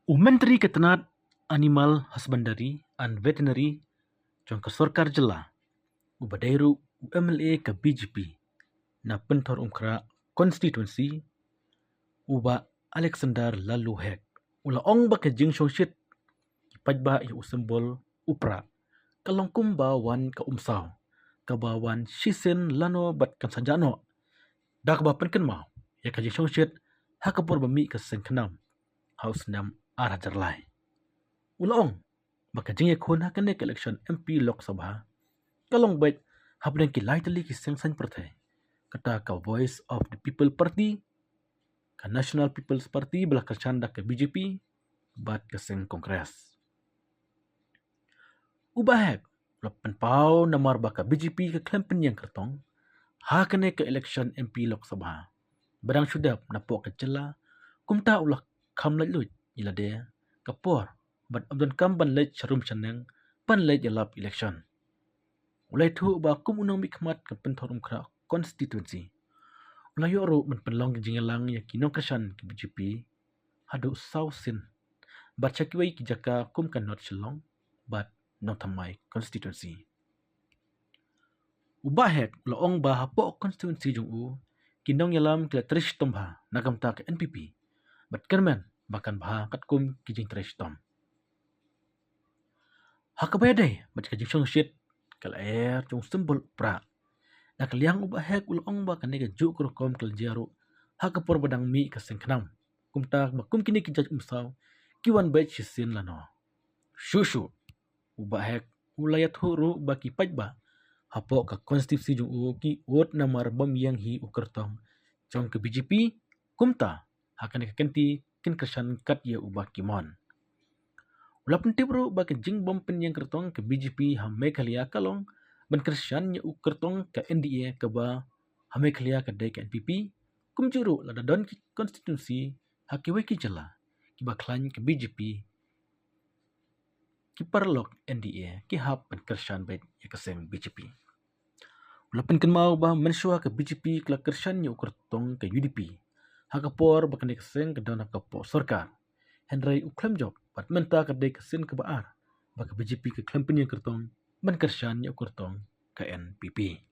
Menteri Ketenat Animal Husbandry and Veterinary Jongka Sorkar Jela Ubadairu UMLA ke BJP na pentor umkra constituency uba Alexander Lalu Hek ula ong ba ke jing shongshit ipajba ya usembol upra kalongkum ba wan ka umsaw kabawan shisen lano bat kan sanjano dak ba penken mau ya ka jing shongshit hakapor ba mi ka sengknam haus nam arajar lai Ulaong, baka jing yakun ha kanek election MP Lok Sabha. Kalong bait hablen ki lai tali ki sengsan pertai. Kata ka Voice of the People Party, ka National People's Party belah kercanda ke BJP, bat ke seng Kongres. Ubahek, lapan pau namar baka BJP ke klempen yang kertong, ha kanek ke election MP Lok Sabha. Barang syudap napok ke jela, kumta ulah kam lalut ila dia, kapor, but abdan kam ban lej charum chaneng pan lej alap election ulai thu ba kum unang mikmat ke pentorum kra constituency ulai yoro men penlong jingelang ya kinong kashan ke BJP hadu sausin bat chakwai ki jaka kum kan not chelong but not thamai constituency ubahet loong ba hapo constituency jung u kinong yalam ke trish tomha nagam ta ke NPP but kermen bahkan bah kat kum ki jing trish tom Hakabede, baca kajing syong shit, kal air jong sembol pra. Nak liang ubah hek ulong ba kan nega juk kom kal jaru. Hakapor badang mi ka sengknam. Kumtak ba kum kini kijaj umsaw, kiwan bait shisin lano. Shushu, ubah hek ulayat huru ba ki pajba. Hapo ka konstitusi jong u ki wot namar bam yang hi ukertong. Jong ke BJP, kumta, hakan nega kenti kin kersan kat ya ubah kimon. Walaupun tibro bagi jing bompen yang kertong ke BJP hame kalia kalong ban kersan nya kertong ke NDA ke ba hame kalia ke dek NPP kumjuru lada don konstitusi hakiwe ki jela ki baklan ke BJP ki parlok NDA ki hap ban kersan bet ya keseng BJP walaupun kan mau ba mensua ke BJP kelak kersan nya kertong ke UDP hakapor bakan keseng ke dona kapor sorkar Henry uklam job pat menta kadai kesin ke baar baka BJP ke klempen yang kertong ban kersan nya kertong ke NPP